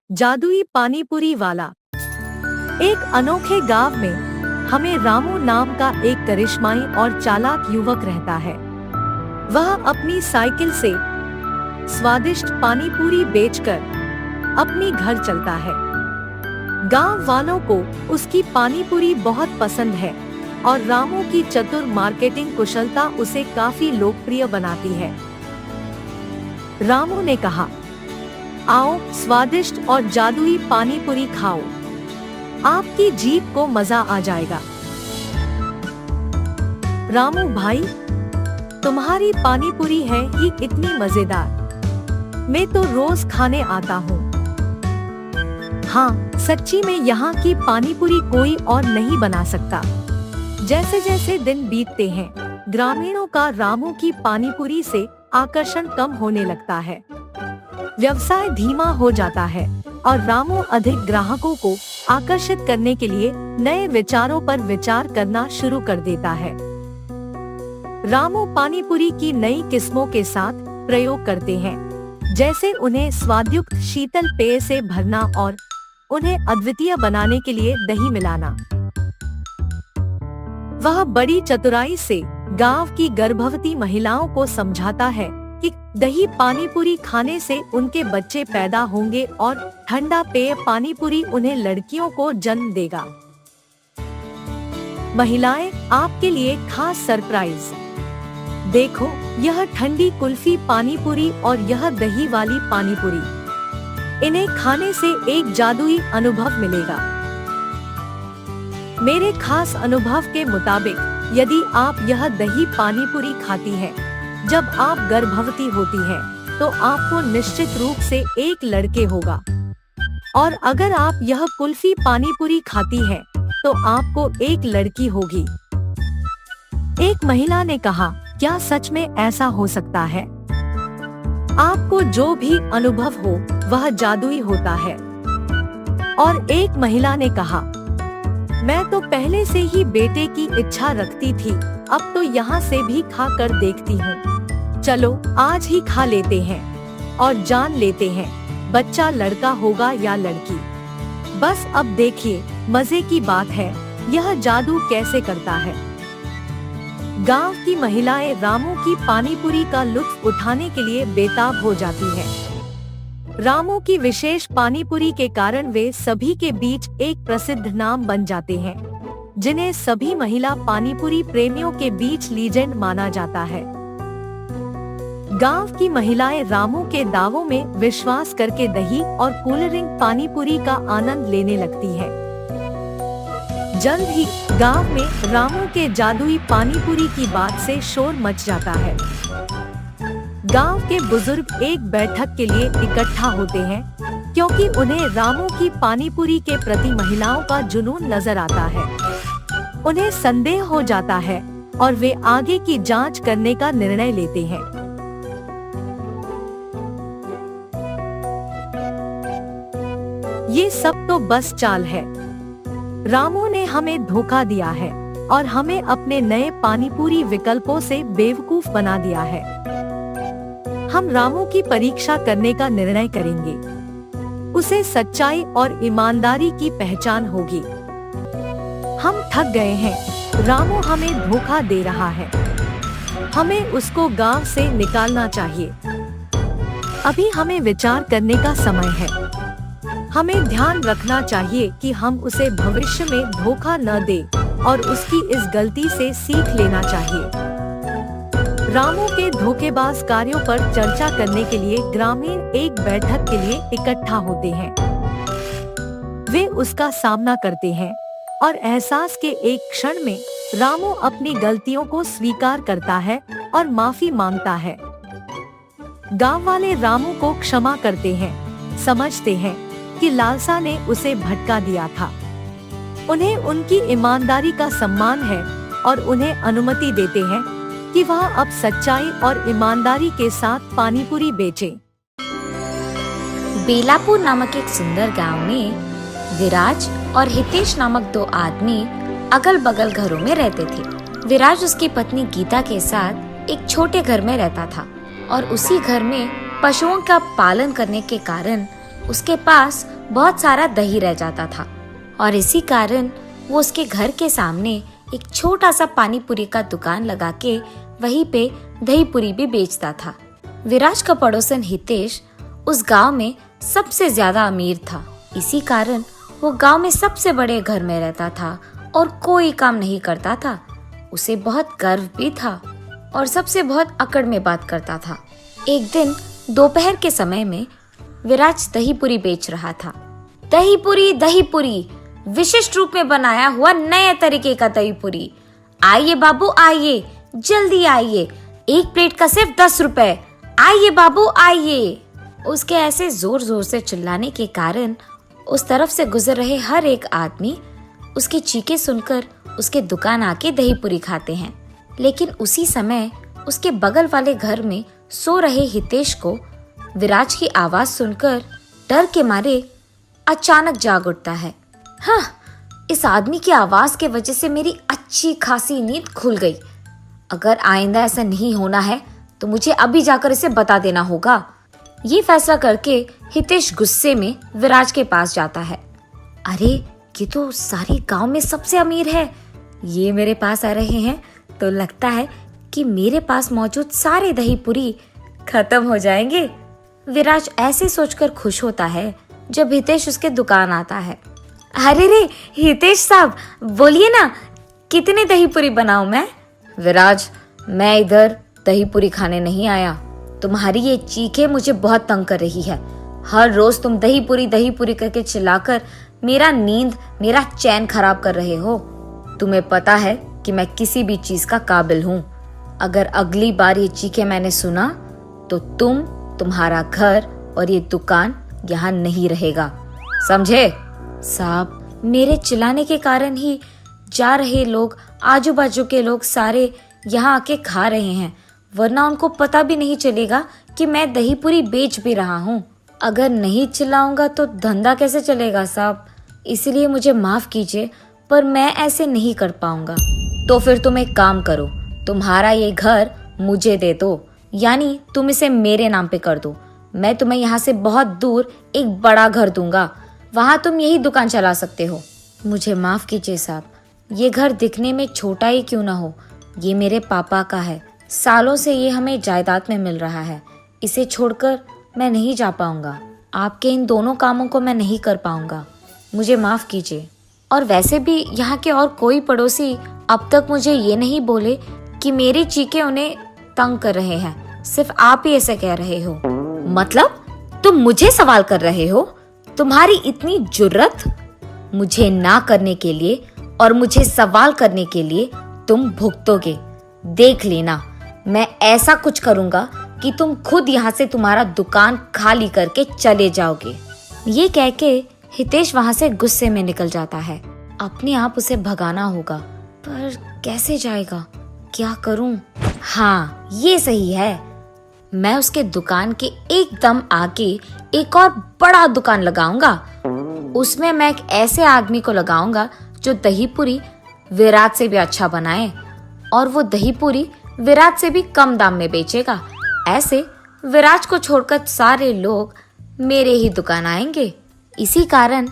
जादुई पानीपुरी वाला। एक अनोखे गांव में हमें रामू नाम का एक करिश्माई और चालाक युवक रहता है। वह अपनी साइकिल से स्वादिष्ट पानीपुरी बेचकर अपनी घर चलता है। गांव वालों को उसकी पानीपुरी बहुत पसंद है और रामू की चतुर मार्केटिंग कुशलता उसे काफी लोकप्रिय बनाती है। रामू ने कहा, आओ स्वादिष्ट और जादुई पानीपुरी खाओ, आपकी जीभ को मजा आ जाएगा। रामू भाई, तुम्हारी पानीपुरी है ही इतनी मजेदार, मैं तो रोज खाने आता हूँ। हाँ, सच्ची में यहाँ की पानीपुरी कोई और नहीं बना सकता। जैसे जैसे दिन बीतते हैं, ग्रामीणों का रामू की पानीपुरी से आकर्षण कम होने लगता है। व्यवसाय धीमा हो जाता है और रामू अधिक ग्राहकों को आकर्षित करने के लिए नए विचारों पर विचार करना शुरू कर देता है। रामू पानीपुरी की नई किस्मों के साथ प्रयोग करते हैं, जैसे उन्हें स्वादयुक्त शीतल पेय से भरना और उन्हें अद्वितीय बनाने के लिए दही मिलाना। वह बड़ी चतुराई से गांव की गर्भवती महिलाओं को समझाता है कि दही पानीपुरी खाने से उनके बच्चे पैदा होंगे और ठंडा पेय पानीपुरी उन्हें लड़कियों को जन्म देगा। महिलाएं, आपके लिए खास सरप्राइज। देखो, यह ठंडी कुल्फी पानीपुरी और यह दही वाली पानीपुरी। इन्हें खाने से एक जादुई अनुभव मिलेगा। मेरे खास अनुभव के मुताबिक, यदि आप यह दही पानीपुरी खाती हैं, जब आप गर्भवती होती हैं, तो आपको निश्चित रूप से एक लड़के होगा। और अगर आप यह कुल्फी पानीपुरी खाती हैं, तो आपको एक लड़की होगी। एक महिला ने कहा, क्या सच में ऐसा हो सकता है? आपको जो भी अनुभव हो वह जादुई होता है। और एक महिला ने कहा, मैं तो पहले से ही बेटे की इच्छा रखती थी, अब तो यहाँ से भी खा कर देखती हूँ। चलो आज ही खा लेते हैं और जान लेते हैं बच्चा लड़का होगा या लड़की। बस अब देखिए, मजे की बात है, यह जादू कैसे करता है। गांव की महिलाएं रामू की पानीपुरी का लुत्फ उठाने के लिए बेताब हो जाती हैं। रामू की विशेष पानीपुरी के कारण वे सभी के बीच एक प्रसिद्ध नाम बन जाते हैं, जिन्हें सभी महिला पानीपुरी प्रेमियों के बीच लीजेंड माना जाता है। गांव की महिलाएं रामू के दावों में विश्वास करके दही और कूलरिंग पानीपुरी का आनंद लेने लगती हैं। जल्द ही गांव में रामू के जादुई पानीपुरी की बात से शोर मच जाता है। गांव के बुजुर्ग एक बैठक के लिए इकट्ठा होते हैं, क्योंकि उन्हें रामू की पानीपुरी के प्रति महिलाओं का जुनून नजर आता है। उन्हें संदेह हो जाता है और वे आगे की जांच करने का निर्णय लेते हैं। ये सब तो बस चाल है। रामू ने हमें धोखा दिया है और हमें अपने नए पानीपुरी विकल्पों से बेवकूफ बना दिया है। हम रामू की परीक्षा करने का निर्णय करेंगे। उसे सच्चाई और ईमानदारी की पहचान होगी। हम थक गए हैं, रामू हमें धोखा दे रहा है। हमें उसको गांव से निकालना चाहिए। अभी हमें विचार करने का समय है। हमें ध्यान रखना चाहिए कि हम उसे भविष्य में धोखा न दें और उसकी इस गलती से सीख लेना चाहिए। रामू के धोखेबाज कार्यों पर चर्चा करने के लिए ग्रामीण एक बैठक के लिए इकट्ठा होते हैं। वे उसका सामना करते हैं और एहसास के एक क्षण में रामू अपनी गलतियों को स्वीकार करता है और माफी मांगता है। गांव वाले रामू को क्षमा करते हैं, समझते हैं कि लालसा ने उसे भटका दिया था। उन्हें उनकी ईमानदारी का सम्मान है और उन्हें अनुमति देते हैं कि वह अब सच्चाई और ईमानदारी के साथ पानीपुरी बेचे। बेलापुर नामक एक सुंदर गांव में विराज और हितेश नामक दो आदमी अगल बगल घरों में रहते थे। विराज उसकी पत्नी गीता के साथ एक छोटे घर में रहता था और उसी घर में पशुओं का पालन करने के कारण उसके पास बहुत सारा दही रह जाता था और इसी कारण वो उसके घर के सामने एक छोटा सा पानी पूरी का दुकान लगा के वहीं पे दही पूरी भी बेचता था। विराज का पड़ोसन हितेश उस गांव में सबसे ज्यादा अमीर था। इसी कारण वो गांव में सबसे बड़े घर में रहता था और कोई काम नहीं करता था। उसे बहुत गर्व भी था और सबसे बहुत अकड़ में बात करता था। एक दिन दोपहर के समय में विराज दही पूरी बेच रहा था। दही पूरी विशिष्ट रूप में बनाया हुआ नए तरीके का दही पूरी। आइए बाबू आइए, जल्दी आइए, एक प्लेट का सिर्फ 10 रुपए। आइए बाबू आइए। उसके ऐसे जोर जोर से चिल्लाने के कारण उस तरफ से गुजर रहे हर एक आदमी उसकी चीखें सुनकर उसके दुकान आके दही पूरी खाते हैं। लेकिन उसी समय उसके बगल वाले घर में सो रहे हितेश को विराज की आवाज सुनकर डर के मारे अचानक जाग उठता है। हाँ, इस आदमी की आवाज के वजह से मेरी अच्छी खासी नींद खुल गई। अगर आइंदा ऐसा नहीं होना है तो मुझे अभी जाकर इसे बता देना होगा। ये फैसला करके हितेश गुस्से में विराज के पास जाता है। अरे, ये तो सारे गांव में सबसे अमीर है। ये मेरे पास आ रहे हैं तो लगता है कि मेरे पास मौजूद सारे दही पूरी खत्म हो जाएंगे। विराज ऐसे सोचकर खुश होता है जब हितेश उसके दुकान आता है। अरे रे हितेश साहब, बोलिए ना, कितने दही पूरी बनाऊं मैं? विराज, मैं इधर दही पूरी खाने नहीं आया। तुम्हारी ये चीखें मुझे बहुत तंग कर रही है। हर रोज तुम दही पूरी करके चिल्लाकर मेरा चैन खराब कर रहे हो। तुम्हें पता है कि मैं किसी भी चीज का काबिल हूँ। अगर अगली बार ये चीखें मैंने सुना तो तुम्हारा घर और ये दुकान यहाँ नहीं रहेगा, समझे? साहब, मेरे चिल्लाने के कारण ही जा रहे लोग, आजू बाजू के लोग सारे यहाँ आके खा रहे हैं, वरना उनको पता भी नहीं चलेगा कि मैं दही पूरी बेच भी रहा हूँ। अगर नहीं चिल्लाऊंगा तो धंधा कैसे चलेगा साहब? इसलिए मुझे माफ कीजिए, पर मैं ऐसे नहीं कर पाऊंगा। तो फिर तुम एक काम करो, तुम्हारा ये घर मुझे दे दो, यानी तुम इसे मेरे नाम पे कर दो। मैं तुम्हें यहाँ से बहुत दूर एक बड़ा घर दूंगा, वहाँ तुम यही दुकान चला सकते हो। मुझे माफ कीजिए साहब, ये घर दिखने में छोटा ही क्यों ना हो, ये मेरे पापा का है। सालों से ये हमें जायदाद में मिल रहा है। इसे छोड़कर मैं नहीं जा पाऊंगा। आपके इन दोनों कामों को मैं नहीं कर पाऊंगा, मुझे माफ कीजिए। और वैसे भी यहाँ के और कोई पड़ोसी अब तक मुझे ये नहीं बोले कि मेरी चीखें उन्हें तंग कर रहे हैं। सिर्फ आप ही ऐसे कह रहे हो। मतलब तुम मुझे सवाल कर रहे हो? तुम्हारी इतनी जुर्रत? मुझे ना करने के लिए और मुझे सवाल करने के लिए तुम भुगतोगे। देख लेना, मैं ऐसा कुछ करूंगा कि तुम खुद यहाँ से तुम्हारा दुकान खाली करके चले जाओगे। ये कह के हितेश वहाँ से गुस्से में निकल जाता है। अपने आप उसे भगाना होगा, पर कैसे जाएगा? क्या करूं? हाँ, ये सही है। मैं उसके दुकान के एकदम आगे एक और बड़ा दुकान लगाऊंगा। उसमें मैं एक ऐसे आदमी को लगाऊंगा जो दही पूरी विराट से भी अच्छा बनाए, और वो दही पूरी विराट से भी कम दाम में बेचेगा। ऐसे विराट को छोड़कर सारे लोग मेरे ही दुकान आएंगे। इसी कारण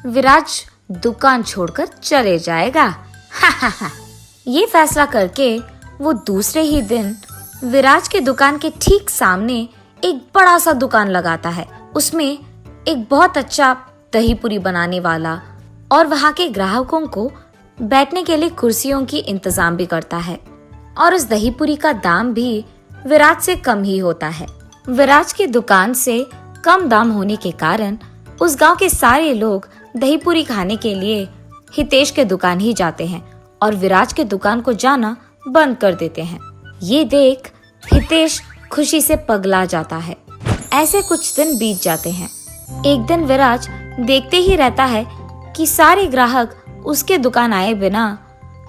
विराट दुकान छोड़कर चले जाएगा। ये फैसला करके वो दूसरे ही दिन विराज के दुकान के ठीक सामने एक बड़ा सा दुकान लगाता है। उसमें एक बहुत अच्छा दही पूरी बनाने वाला और वहाँ के ग्राहकों को बैठने के लिए कुर्सियों की इंतजाम भी करता है, और उस दही पूरी का दाम भी विराज से कम ही होता है। विराज की दुकान से कम दाम होने के कारण उस गांव के सारे लोग दही पूरी खाने के लिए हितेश के दुकान ही जाते हैं और विराज के दुकान को जाना बंद कर देते हैं। ये देख हितेश खुशी से पगला जाता है। ऐसे कुछ दिन बीत जाते हैं। एक दिन विराज देखते ही रहता है कि सारे ग्राहक उसके दुकान आए बिना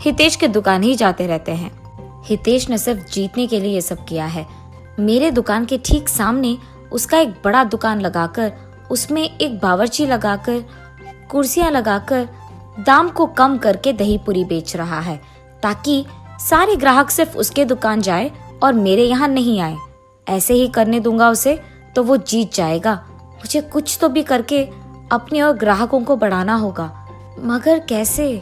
हितेश के दुकान ही जाते रहते हैं। हितेश ने सिर्फ जीतने के लिए ये सब किया है। मेरे दुकान के ठीक सामने उसका एक बड़ा दुकान लगाकर उसमें एक बावर्ची लगाकर कुर्सियां लगाकर दाम को कम करके दही पूरी बेच रहा है, ताकि सारे ग्राहक सिर्फ उसके दुकान जाए और मेरे यहाँ नहीं आए। ऐसे ही करने दूंगा उसे तो वो जीत जाएगा। मुझे कुछ तो भी करके अपने और ग्राहकों को बढ़ाना होगा, मगर कैसे?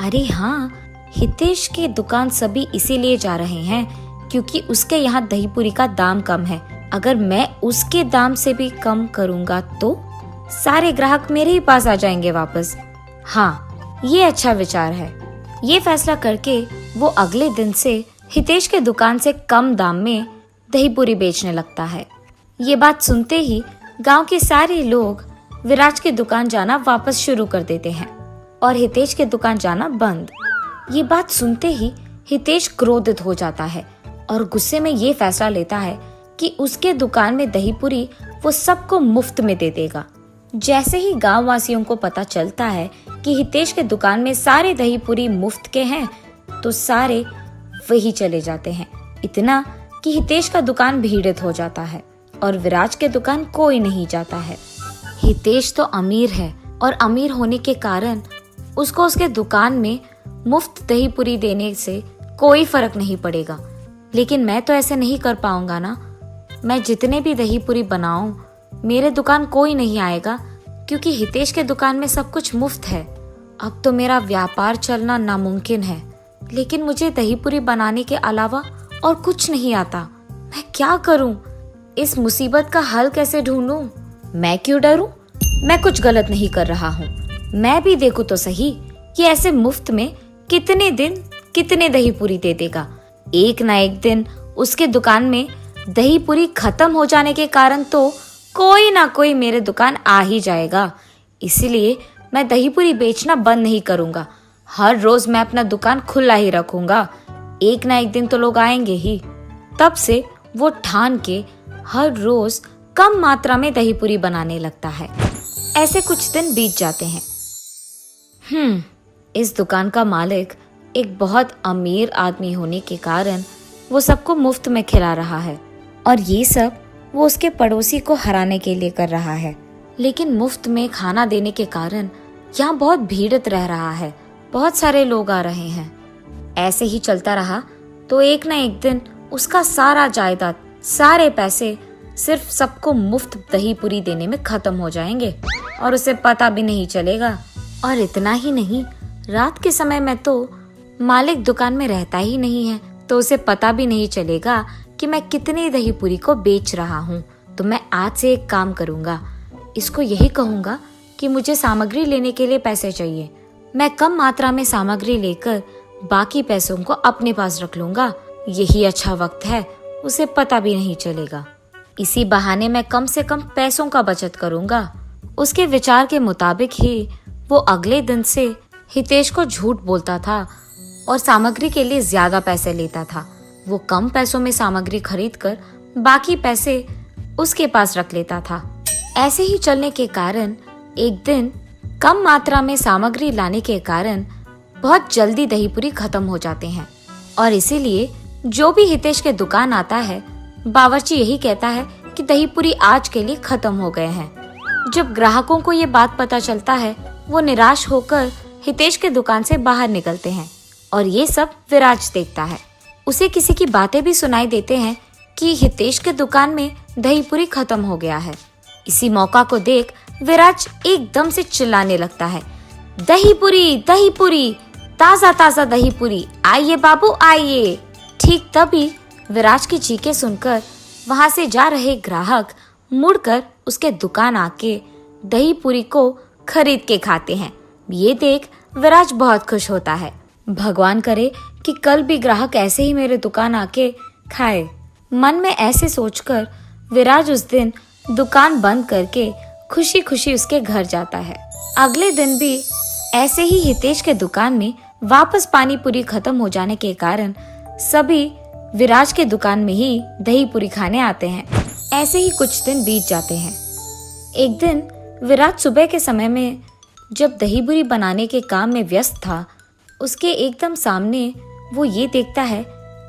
अरे हाँ, हितेश की दुकान सभी इसीलिए जा रहे हैं क्योंकि उसके यहाँ दही पूरी का दाम कम है। अगर मैं उसके दाम से भी कम करूँगा तो सारे ग्राहक मेरे ही पास आ जाएंगे वापस। हाँ, ये अच्छा विचार है। ये फैसला करके वो अगले दिन से हितेश के दुकान से कम दाम में दही पूरी बेचने लगता है। ये बात सुनते ही गांव के सारे लोग विराज की दुकान जाना वापस शुरू कर देते हैं और हितेश के दुकान जाना बंद। ये बात सुनते ही हितेश क्रोधित हो जाता है और गुस्से में ये फैसला लेता है कि उसके दुकान में दही पूरी वो सबको मुफ्त में दे देगा। जैसे ही गांव वासियों को पता चलता है कि हितेश के दुकान में सारे दही पूरी मुफ्त के हैं तो सारे वही चले जाते हैं। इतना कि हितेश का दुकान भीड़ित हो जाता है और विराज के दुकान कोई नहीं जाता है। हितेश तो अमीर है और अमीर होने के कारण उसको उसके दुकान में मुफ्त दही पूरी देने से कोई फर्क नहीं पड़ेगा, लेकिन मैं तो ऐसे नहीं कर पाऊंगा ना। मैं जितने भी दही पूरी बनाऊं मेरे दुकान कोई नहीं आएगा क्योंकि हितेश के दुकान में सब कुछ मुफ्त है। अब तो मेरा व्यापार चलना नामुमकिन है, लेकिन मुझे दही पूरी बनाने के अलावा और कुछ नहीं आता। मैं क्या करूं? इस मुसीबत का हल कैसे ढूंढूं? मैं क्यों डरूं? मैं कुछ गलत नहीं कर रहा हूं। मैं भी देखूं तो सही कि ऐसे मुफ्त में कितने दिन कितने दही पूरी दे देगा। एक ना एक दिन उसके दुकान में दही पूरी खत्म हो जाने के कारण तो कोई ना कोई मेरे दुकान आ ही जाएगा। इसलिए मैं दही पूरी बेचना बंद नहीं करूंगा। हर रोज मैं अपना दुकान खुला ही रखूंगा। एक ना एक दिन तो लोग आएंगे ही। तब से वो ठान के हर रोज कम मात्रा में दही पूरी बनाने लगता है। ऐसे कुछ दिन बीत जाते हैं। इस दुकान का मालिक एक बहुत अमीर आदमी होने के कारण वो सबको मुफ्त में खिला रहा है और ये सब वो उसके पड़ोसी को हराने के लिए कर रहा है। लेकिन मुफ्त में खाना देने के कारण यहाँ बहुत भीड़ित रह रहा है। बहुत सारे लोग आ रहे हैं। ऐसे ही चलता रहा तो एक ना एक दिन उसका सारा जायदाद, सारे पैसे सिर्फ सबको मुफ्त दही पूरी देने में खत्म हो जाएंगे और उसे पता भी नहीं चलेगा। और इतना ही नहीं, रात के समय में तो मालिक दुकान में रहता ही नहीं है, तो उसे पता भी नहीं चलेगा कि मैं कितनी दही पूरी को बेच रहा हूँ। तो मैं आज से एक काम करूँगा, इसको यही कहूँगा कि मुझे सामग्री लेने के लिए पैसे चाहिए। मैं कम मात्रा में सामग्री लेकर बाकी पैसों को अपने पास रख लूँगा। यही अच्छा वक्त है, उसे पता भी नहीं चलेगा। इसी बहाने मैं कम से कम पैसों का बचत करूँगा। उसके विचार के मुताबिक ही वो अगले दिन से हितेश को झूठ बोलता था और सामग्री के लिए ज्यादा पैसे लेता था। वो कम पैसों में सामग्री खरीदकर बाकी पैसे उसके पास रख लेता था। ऐसे ही चलने के कारण एक दिन कम मात्रा में सामग्री लाने के कारण बहुत जल्दी दही पूरी खत्म हो जाते हैं और इसीलिए जो भी हितेश के दुकान आता है बावर्ची यही कहता है कि दही पूरी आज के लिए खत्म हो गए हैं। जब ग्राहकों को ये बात पता चलता है वो निराश होकर हितेश के दुकान से बाहर निकलते हैं और ये सब विराज देखता है। उसे किसी की बातें भी सुनाई देते हैं कि हितेश के दुकान में दही पूरी खत्म हो गया है। इसी मौका को देख विराज एकदम से चिल्लाने लगता है, दही पूरी, ताजा ताजा दही पूरी, आइए बाबू आइए। ठीक तभी विराज की चीखें सुनकर वहां से जा रहे ग्राहक मुड़कर उसके दुकान आके दही पूरी को खरीद के खाते हैं। ये देख विराज बहुत खुश होता है। भगवान करे कि कल भी ग्राहक ऐसे ही मेरे दुकान आके खाए। मन में ऐसे सोचकर विराज उस दिन दुकान बंद करके खुशी खुशी उसके घर जाता है। अगले दिन भी ऐसे ही हितेश के दुकान में वापस पानी पूरी खत्म हो जाने के कारण सभी विराज के दुकान में ही दही पूरी खाने आते हैं। ऐसे ही कुछ दिन बीत जाते हैं। एक दिन विराज सुबह के समय में जब दही पूरी बनाने के काम में व्यस्त था, उसके एकदम सामने वो ये देखता है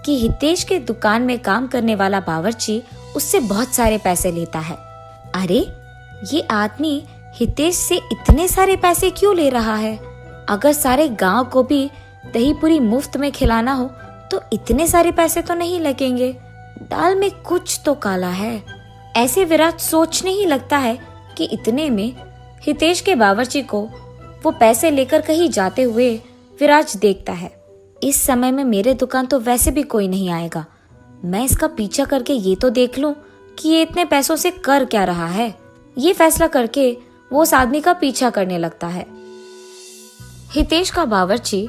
कि हितेश के दुकान में काम करने वाला बावर्ची उससे बहुत सारे पैसे लेता है। अरे, ये आदमी हितेश से इतने सारे पैसे क्यों ले रहा है? अगर सारे गांव को भी दही पूरी मुफ्त में खिलाना हो तो इतने सारे पैसे तो नहीं लगेंगे। दाल में कुछ तो काला है। ऐसे विराट सोचने ही लगता है कि इतने में हितेश के बावर्ची को वो पैसे लेकर कहीं जाते हुए विराज देखता है। इस समय में मेरे दुकान तो वैसे भी कोई नहीं आएगा, मैं इसका पीछा करके ये तो देख लूं कि ये इतने पैसों से कर क्या रहा है। ये फैसला करके वो उस आदमी का पीछा करने लगता है। हितेश का बावर्ची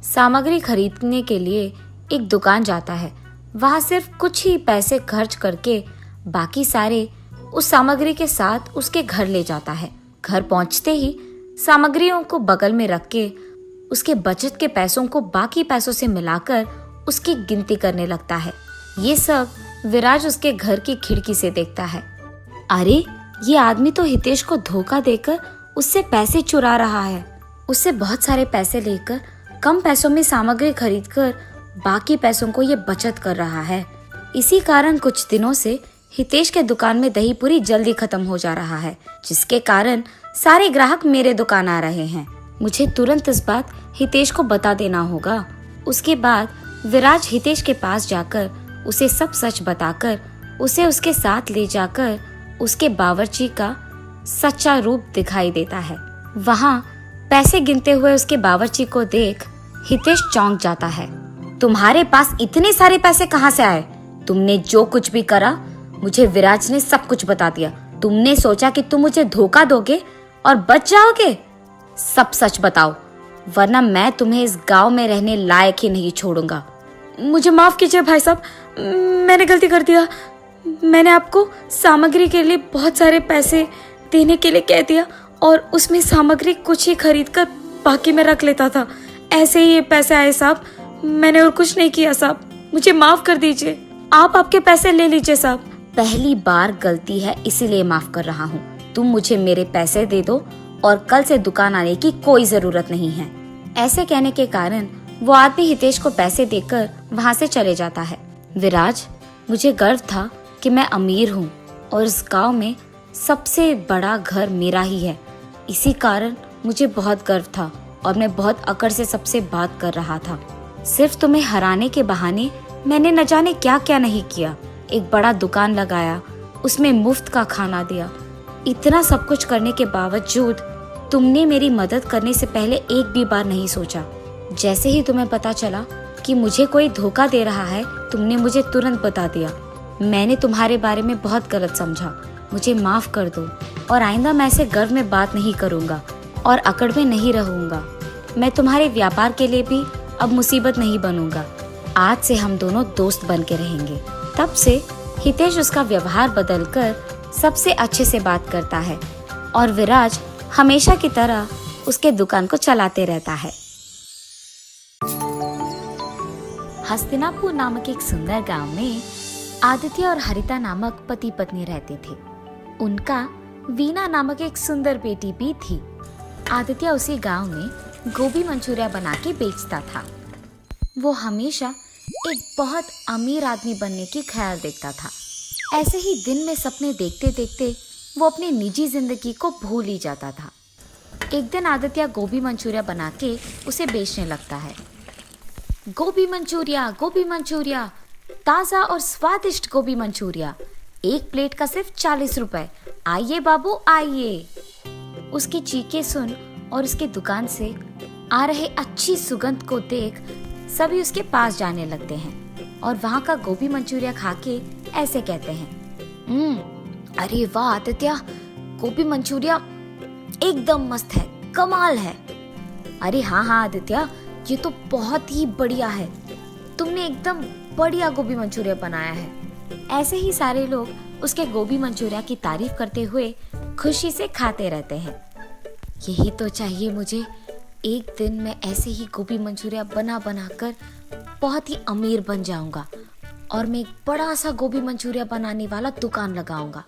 सामग्री खरीदने के लिए एक दुकान जाता है। वहां सिर्फ कुछ ही पैसे खर्च करके बाकी सारे उस सामग्री के साथ उसके घर ले जाता है। घर पहुंचते ही सामग्रियों को बगल में रख के उसके बचत के पैसों को बाकी पैसों से मिलाकर उसकी गिनती करने लगता है। ये सब विराज उसके घर की खिड़की से देखता है। अरे, ये आदमी तो हितेश को धोखा देकर उससे पैसे चुरा रहा है। उससे बहुत सारे पैसे लेकर कम पैसों में सामग्री खरीदकर बाकी पैसों को ये बचत कर रहा है। इसी कारण कुछ दिनों से हितेश के दुकान में दही पूरी जल्दी खत्म हो जा रहा है, जिसके कारण सारे ग्राहक मेरे दुकान आ रहे हैं। मुझे तुरंत इस बात हितेश को बता देना होगा। उसके बाद विराज हितेश के पास जाकर उसे सब सच बताकर उसे उसके साथ ले जाकर उसके बावर्ची का सच्चा रूप दिखाई देता है। वहाँ पैसे गिनते हुए उसके बावर्ची को देख हितेश चौंक जाता है। तुम्हारे पास इतने सारे पैसे कहाँ से आए? तुमने जो कुछ भी करा, मुझे विराज ने सब कुछ बता दिया। तुमने सोचा कि तुम मुझे धोखा दोगे और बच जाओगे? सब सच बताओ, वरना मैं तुम्हें इस गांव में रहने लायक ही नहीं छोड़ूंगा। मुझे माफ कीजिए भाई साहब, मैंने गलती कर दिया। मैंने आपको सामग्री के लिए बहुत सारे पैसे देने के लिए कह दिया और उसमें सामग्री कुछ ही खरीद कर बाकी में रख लेता था। ऐसे ही ये पैसे आए साहब, मैंने और कुछ नहीं किया साहब, मुझे माफ कर दीजिए। आप आपके पैसे ले लीजिए साहब। पहली बार गलती है, इसीलिए माफ कर रहा हूँ। तुम मुझे मेरे पैसे दे दो और कल से दुकान आने की कोई जरूरत नहीं है। ऐसे कहने के कारण वो आदमी हितेश को पैसे देकर वहाँ से चले जाता है। विराज, मुझे गर्व था कि मैं अमीर हूँ और इस गांव में सबसे बड़ा घर मेरा ही है। इसी कारण मुझे बहुत गर्व था और मैं बहुत अकड़ से सबसे बात कर रहा था। सिर्फ तुम्हें हराने के बहाने मैंने न जाने क्या क्या नहीं किया। एक बड़ा दुकान लगाया, उसमें मुफ्त का खाना दिया। इतना सब कुछ करने के बावजूद तुमने मेरी मदद करने से पहले एक भी बार नहीं सोचा। जैसे ही तुम्हें पता चला कि मुझे कोई धोखा दे रहा है, तुमने मुझे तुरंत बता दिया। मैंने तुम्हारे बारे में बहुत गलत समझा, मुझे माफ कर दो और आइंदा मैं ऐसे गर्व में बात नहीं करूंगा और अकड़ में नहीं रहूंगा। मैं तुम्हारे व्यापार के लिए भी अब मुसीबत नहीं बनूंगा। आज से हम दोनों दोस्त बन के रहेंगे। तब से हितेश उसका व्यवहार बदलकर सबसे अच्छे से बात करता है और विराज हमेशा की तरह उसके दुकान को चलाते रहता है। हस्तिनापुर नामक एक सुंदर गांव में आदित्य और हरिता नामक पति पत्नी रहते थे। उनका वीना नामक एक सुंदर बेटी भी थी। आदित्य उसी गांव में गोभी मंचूरिया बना के बेचता था। वो हमेशा एक बहुत अमीर आदमी बनने की ख्याल देखता था। ऐसे ही दिन में सपने देखते देखते वो अपनी निजी जिंदगी को भूल ही जाता था। एक दिन आदित्य गोभी मंचूरिया बना के उसे बेचने लगता है। गोभी मंचूरिया, ताज़ा और स्वादिष्ट गोभी मंचूरिया, एक प्लेट का सिर्फ 40 रुपए। आइए बाबू आइए। उसकी चीखें सुन और उसके दुकान से आ रहे अच्छी सुगंध को देख सभी उसके पास जाने लगते हैं और वहाँ का गोभी मंचूरिया खा के ऐसे कहते हैं, अरे वाह आदित्य, गोभी मंचूरिया एकदम मस्त है, कमाल है। अरे हाँ आदित्य, ये तो बहुत ही बढ़िया है, तुमने एकदम बढ़िया गोभी मंचूरिया बनाया है। ऐसे ही सारे लोग उसके गोभी मंचूरिया की तारीफ करते हुए खुशी से खाते रहते हैं। यही तो चाहिए मुझे, एक दिन मैं ऐसे ही गोभी मंचूरिया बना कर बहुत ही अमीर बन जाऊंगा और मैं एक बड़ा सा गोभी मंचूरिया बनाने वाला दुकान लगाऊंगा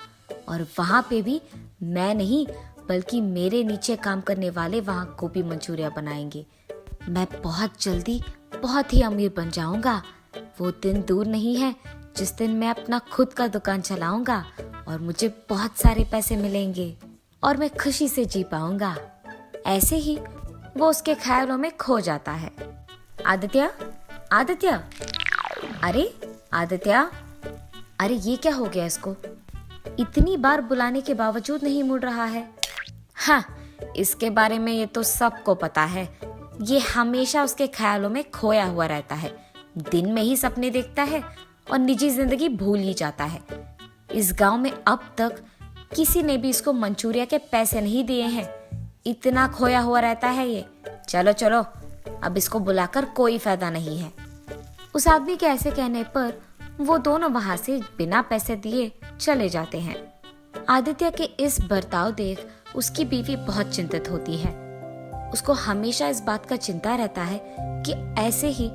और वहां पे भी मैं नहीं बल्कि मेरे नीचे काम करने वाले वहां गोभी मंचूरिया बनाएंगे। मैं बहुत जल्दी बहुत ही अमीर बन जाऊंगा। वो दिन दूर नहीं है जिस दिन मैं अपना खुद का दुकान चलाऊंगा और मुझे बहुत सारे पैसे मिलेंगे और मैं खुशी से जी पाऊंगा। ऐसे ही वो उसके ख्यालों में खो जाता है। आदित्य, अरे आदित्य, अरे ये क्या हो गया इसको? इतनी बार बुलाने के बावजूद नहीं मुड़ रहा है। हाँ, इसके बारे में ये तो सबको पता है। ये हमेशा उसके ख्यालों में खोया हुआ रहता है। दिन में ही सपने देखता है और निजी जिंदगी भूल ही जाता है। इस गांव में अब तक किसी ने भी इसको मंचूरिया के पैसे नहीं दिए हैं। इतना खोया हुआ रहता है ये। चलो चलो, अब इसको बुलाकर कोई फायदा नहीं है। उस आदमी के ऐसे कहने पर वो दोनों वहां से बिना पैसे दिए चले जाते हैं। आदित्य के इस बर्ताव देख उसकी बीवी बहुत चिंतित होती है। उसको हमेशा इस बात का चिंता रहता है कि ऐसे ही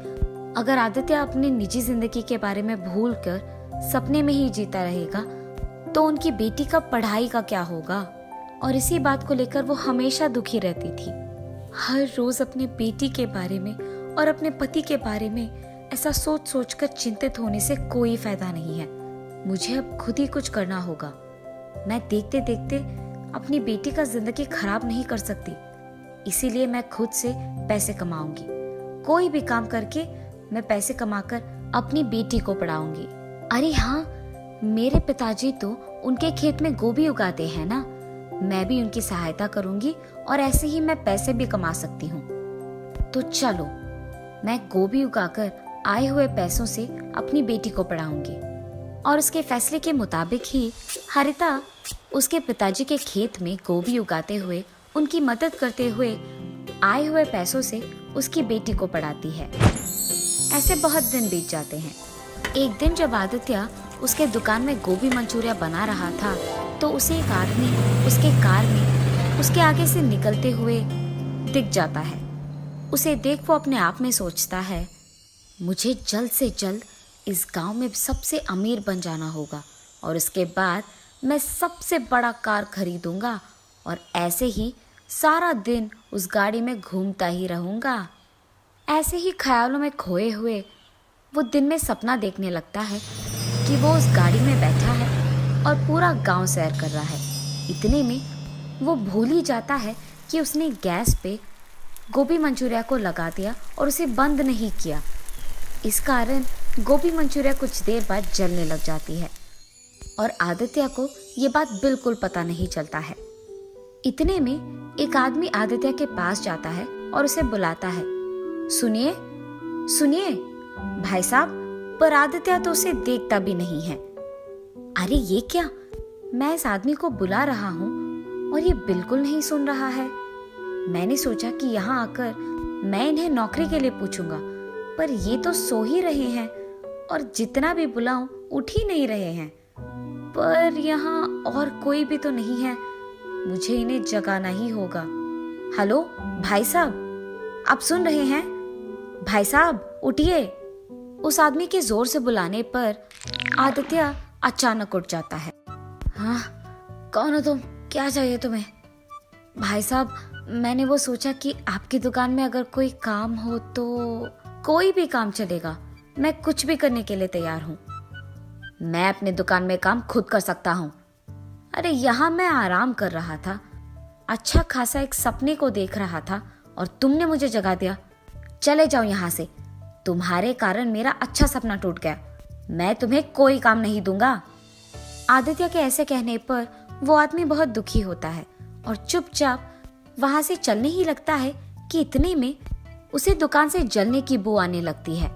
अगर आदित्य अपनी निजी जिंदगी के बारे में भूलकर सपने में ही जीता रहेगा तो उनकी बेटी का पढ़ाई का क्या होगा। और इसी बात को लेकर वो हमेशा दुखी रहती थी। हर रोज अपने बेटी के बारे में और अपने पति के बारे में ऐसा सोच सोच कर चिंतित होने से कोई फायदा नहीं है। मुझे अब खुद ही कुछ करना होगा। मैं देखते देखते अपनी बेटी का जिंदगी खराब नहीं कर सकती। इसीलिए मैं खुद से पैसे कमाऊंगी। कोई भी काम करके मैं पैसे कमाकर अपनी बेटी को पढ़ाऊंगी। अरे हाँ, मेरे पिताजी तो उनके खेत में गोभी उगाते हैं ना। मैं भी उनकी सहायता करूंगी और ऐसे ही मैं पैसे भी कमा सकती हूँ। तो चलो, मैं गोभी उगाकर आए हुए पैसों से अपनी बेटी को पढ़ाऊंगी। और उसके फैसले के मुताबिक ही हरिता उसके पिताजी के खेत में गोभी उगाते हुए उनकी मदद करते हुए आए हुए पैसों से उसकी बेटी को पढ़ाती है। ऐसे बहुत दिन बीत जाते हैं। एक दिन जब आदित्य उसके दुकान में गोभी मंचूरिया बना रहा था तो उसे एक आदमी उसके कार में उसके आगे से निकलते हुए दिख जाता है। उसे देख वो अपने आप में सोचता है, मुझे जल्द से जल्द इस गांव में सबसे अमीर बन जाना होगा और उसके बाद मैं सबसे बड़ा कार खरीदूंगा और ऐसे ही सारा दिन उस गाड़ी में घूमता ही रहूंगा। ऐसे ही ख्यालों में खोए हुए वो दिन में सपना देखने लगता है कि वो उस गाड़ी में बैठा है और पूरा गांव सैर कर रहा है। इतने में वो भूल ही जाता है कि उसने गैस पे गोभी मंचूरिया को लगा दिया और उसे बंद नहीं किया। इस कारण गोभी मंचूरिया कुछ देर बाद जलने लग जाती है और आदित्य को ये बात बिल्कुल पता नहीं चलता है। इतने में एक आदमी आदित्य के पास जाता है और उसे बुलाता है, सुनिए सुनिए भाई साहब। पर आदित्य तो उसे देखता भी नहीं है। अरे ये क्या, मैं इस आदमी को बुला रहा हूँ और ये बिल्कुल नहीं सुन रहा है। मैंने सोचा कि यहाँ आकर मैं इन्हें नौकरी के लिए पूछूंगा, पर ये तो सो ही रहे हैं और जितना भी बुलाऊं उठ ही नहीं रहे हैं। पर यहाँ और कोई भी तो नहीं है, मुझे इन्हें जगाना ही होगा। हेलो भाई साहब, आप सुन रहे हैं? भाई साहब उठिए। उस आदमी के जोर से बुलाने पर आदित्य अचानक उठ जाता है। हाँ, कौन हो तुम? क्या चाहिए तुम्हें? भाई साहब, मैंने वो सोचा कि आपकी दुकान में अगर कोई काम हो तो। कोई भी काम चलेगा, मैं कुछ भी करने के लिए तैयार हूँ। मैं अपने दुकान में काम खुद कर सकता हूँ। अरे यहाँ मैं आराम कर रहा था, अच्छा खासा एक सपने को देख रहा था और तुमने मुझे जगा दिया। चले जाओ यहाँ से, तुम्हारे कारण मेरा अच्छा सपना टूट गया। मैं तुम्हें कोई काम नहीं दूंगा। आदित्य के ऐसे कहने पर वो आदमी बहुत दुखी होता है और चुपचाप वहां से चलने ही लगता है कि इतने में उसे दुकान से जलने की बू आने लगती है।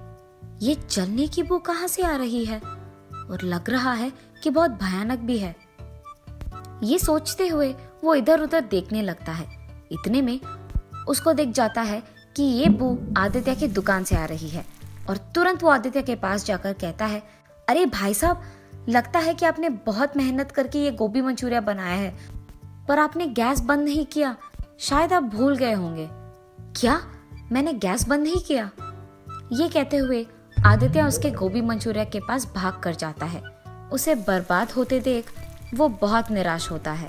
ये जलने की बू कहाँ से आ रही है और लग रहा है कि बहुत भयानक भी है। ये सोचते हुए वो इधर उधर देखने लगता है। इतने में उसको दिख जाता है कि ये बू आदित्य की दुकान से आ रही है और तुरंत वो आदित्य के पास जाकर कहता है, अरे भाई साहब, लगता है कि आपने बहुत मेहनत करके ये गोभी मंचूरिया बनाया है, पर आपने गैस बंद नहीं किया। शायद आप भूल गए होंगे। क्या? मैंने गैस बंद नहीं किया? ये कहते हुए आदित्य उसके गोभी मंचूरिया के पास भाग कर जाता है। उसे बर्बाद होते देख वो बहुत निराश होता है।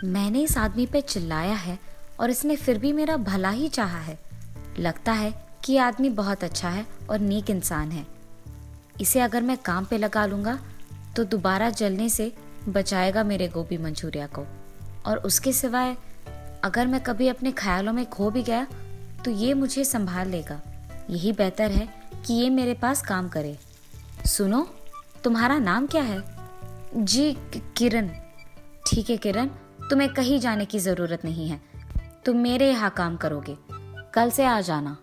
मैंने इस आदमी पे चिल्लाया है और इसने फिर भी मेरा भला ही चाहा है। लगता है कि ये आदमी बहुत अच्छा है और नेक इंसान है। इसे अगर मैं काम पे लगा लूंगा तो दोबारा जलने से बचाएगा मेरे गोभी मंचूरिया को, और उसके सिवाय अगर मैं कभी अपने ख्यालों में खो भी गया तो ये मुझे संभाल लेगा। यही बेहतर है कि ये मेरे पास काम करे। सुनो, तुम्हारा नाम क्या है? जी किरण। ठीक है किरण, तुम्हें कहीं जाने की जरूरत नहीं है, तुम मेरे यहाँ काम करोगे। कल से आ जाना,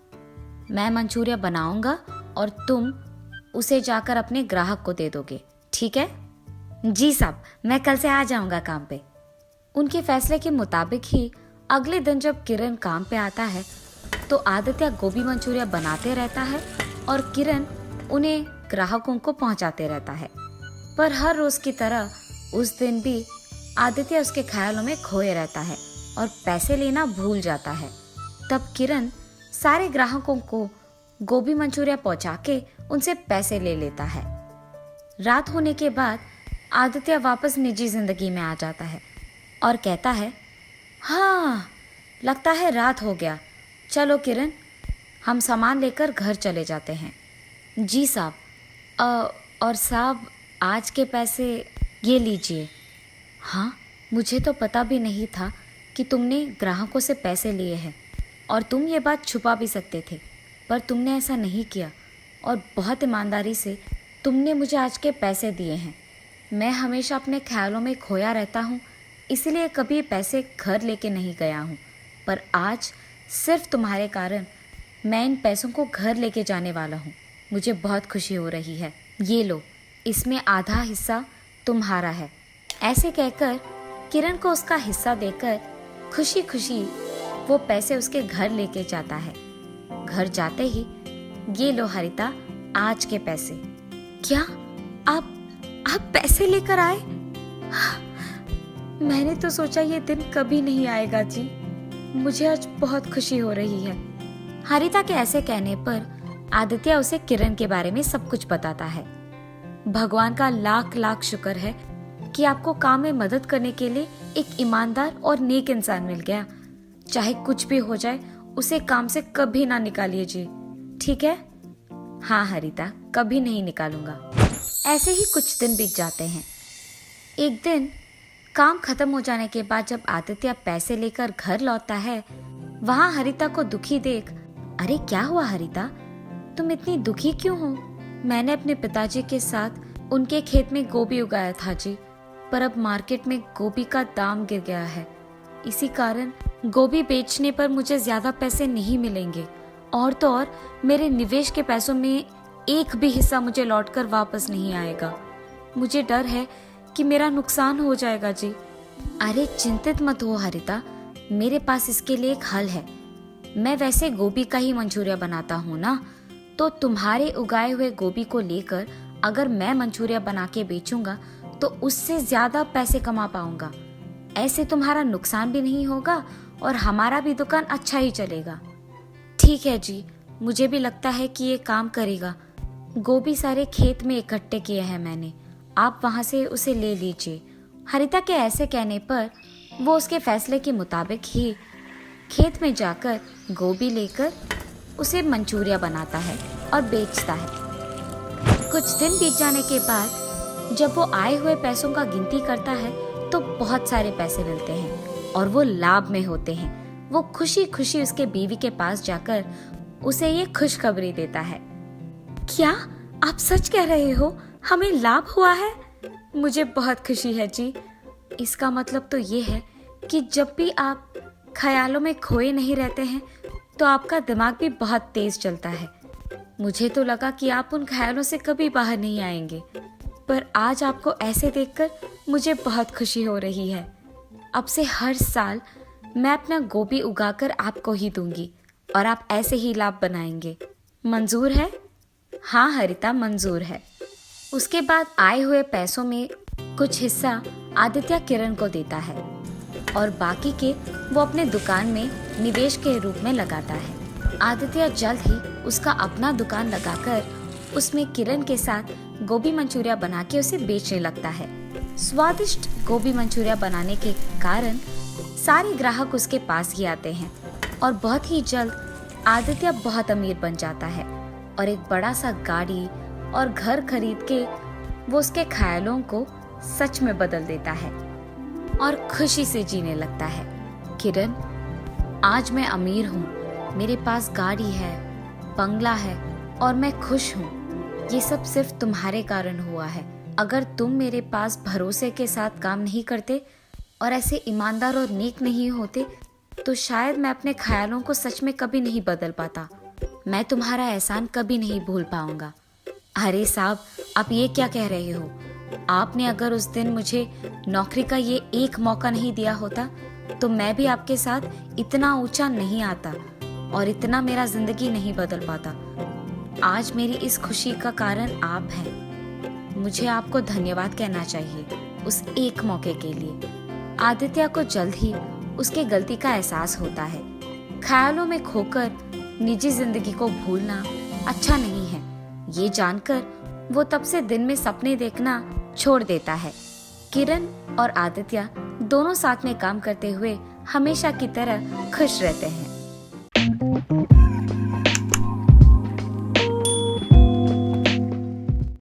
मैं मंचूरियन बनाऊंगा और तुम उसे जाकर अपने ग्राहक को दे दोगे, ठीक है? जी साहब, मैं कल से आ जाऊंगा काम पे। उनके फैसले के मुताबिक ही अगले दिन जब किरण काम पे आता है तो आदित्य गोभी मंचूरियन बनाते रहता है और किरण उन्हें ग्राहकों को पहुंचाते रहता है। पर हर रोज की तरह उस दिन भी आदित्य उसके ख्यालों में खोए रहता है और पैसे लेना भूल जाता है। तब किरण सारे ग्राहकों को गोभी मंचूरियन पहुंचा के उनसे पैसे ले लेता है। रात होने के बाद आदित्य वापस निजी जिंदगी में आ जाता है और कहता है, हाँ लगता है रात हो गया, चलो किरण हम सामान लेकर घर चले जाते हैं। जी साहब, और साहब आज के पैसे ये लीजिए। हाँ, मुझे तो पता भी नहीं था कि तुमने ग्राहकों से पैसे लिए हैं और तुम ये बात छुपा भी सकते थे, पर तुमने ऐसा नहीं किया और बहुत ईमानदारी से तुमने मुझे आज के पैसे दिए हैं। मैं हमेशा अपने ख्यालों में खोया रहता हूँ, इसलिए कभी पैसे घर लेके नहीं गया हूँ, पर आज सिर्फ तुम्हारे कारण मैं इन पैसों को घर लेके जाने वाला हूँ। मुझे बहुत खुशी हो रही है, ये लो, इसमें आधा हिस्सा तुम्हारा है। ऐसे कहकर किरण को उसका हिस्सा देकर खुशी खुशी वो पैसे उसके घर लेके जाता है। घर जाते ही, ये लो हरिता, आज के पैसे। क्या आप पैसे लेकर आए? मैंने तो सोचा ये दिन कभी नहीं आएगा जी, मुझे आज बहुत खुशी हो रही है। हरिता के ऐसे कहने पर आदित्य उसे किरण के बारे में सब कुछ बताता है। भगवान का लाख लाख शुक्र है कि आपको काम में मदद करने के लिए एक ईमानदार और नेक इंसान मिल गया। चाहे कुछ भी हो जाए उसे काम से कभी ना निकालिए जी, ठीक है? हाँ हरिता, कभी नहीं निकालूंगा। ऐसे ही कुछ दिन बीत जाते हैं। एक दिन काम खत्म हो जाने के बाद जब आदित्य पैसे लेकर घर लौटता है, वहाँ हरिता को दुखी देख, अरे क्या हुआ हरिता, तुम इतनी दुखी क्यों हो? मैंने अपने पिताजी के साथ उनके खेत में गोभी उगाया था जी, पर अब मार्केट में गोभी का दाम गिर गया है। इसी कारण गोभी बेचने पर मुझे ज्यादा पैसे नहीं मिलेंगे, और तो और मेरे निवेश के पैसों में एक भी हिस्सा मुझे लौटकर वापस नहीं आएगा। मुझे डर है कि मेरा नुकसान हो जाएगा जी। अरे चिंतित मत हो हरिता, मेरे पास इसके लिए एक हल है। मैं वैसे गोभी का ही मंचूरियन बनाता हूँ ना, तो तुम्हारे उगाए हुए गोभी को लेकर अगर मैं मंचूरियन बना के बेचूंगा तो उससे ज्यादा पैसे कमा पाऊंगा। ऐसे तुम्हारा नुकसान भी नहीं होगा और हमारा भी दुकान अच्छा ही चलेगा। ठीक है जी, मुझे भी लगता है कि ये काम करेगा। गोभी सारे खेत में इकट्ठे किए हैं मैंने, आप वहां से उसे ले लीजिए। हरिता के ऐसे कहने पर वो उसके फैसले के मुताबिक ही खेत में जाकर गोभी लेकर उसे मंचूरियन बनाता है और बेचता है। कुछ दिन बीत जाने के बाद जब वो आए हुए पैसों का गिनती करता है तो बहुत सारे पैसे मिलते हैं और वो लाभ में होते हैं। वो खुशी खुशी उसके बीवी के पास जाकर उसे ये खुशखबरी देता है। क्या आप सच कह रहे हो, हमें लाभ हुआ है? मुझे बहुत खुशी है जी। इसका मतलब तो ये है कि जब भी आप ख्यालों में खोए नहीं रहते हैं तो आपका दिमाग भी बहुत तेज चलता है। मुझे तो लगा कि आप उन ख्यालों से कभी बाहर नहीं आएंगे, पर आज आपको ऐसे देखकर मुझे बहुत खुशी हो रही है। अब से हर साल मैं अपना गोभी उगाकर आपको ही दूंगी और आप ऐसे ही लाभ बनाएंगे। मंजूर है? हाँ हरिता, मंजूर है। उसके बाद आए हुए पैसों में कुछ हिस्सा आदित्य किरण को देता है और बाकी के वो अपने दुकान में निवेश के रूप में लगाता है। आदित्य जल्द ही उसका अपना दुकान लगाकर उसमें किरण के साथ गोभी मंचूरियन बना के उसे बेचने लगता है। स्वादिष्ट गोभी मंचूरियन बनाने के कारण सारे ग्राहक उसके पास ही आते हैं और बहुत ही जल्द आदित्य बहुत अमीर बन जाता है और एक बड़ा सा गाड़ी और घर खरीद के वो उसके ख्यालों को सच में बदल देता है और खुशी से जीने लगता है। किरण, आज मैं अमीर हूँ, मेरे पास गाड़ी है, बंगला है और मैं खुश हूँ। ये सब सिर्फ तुम्हारे कारण हुआ है। अगर तुम मेरे पास भरोसे के साथ काम नहीं करते और ऐसे ईमानदार और नेक नहीं होते तो शायद मैं अपने ख्यालों को सच में कभी नहीं बदल पाता। मैं तुम्हारा एहसान कभी नहीं भूल पाऊंगा। अरे साहब, आप ये क्या कह रहे हो? आपने अगर उस दिन मुझे नौकरी का ये एक मौका नहीं दिया होता तो मैं भी आपके साथ इतना ऊंचा नहीं आता और इतना मेरा जिंदगी नहीं बदल पाता। आज मेरी इस खुशी का कारण आप हैं। मुझे आपको धन्यवाद कहना चाहिए उस एक मौके के लिए। आदित्य को जल्द ही उसके गलती का एहसास होता है। ख्यालों में खोकर निजी जिंदगी को भूलना अच्छा नहीं है। ये जानकर वो तब से दिन में सपने देखना छोड़ देता है। किरण और आदित्य दोनों साथ में काम करते हुए हमेशा की तरह खुश रहते हैं।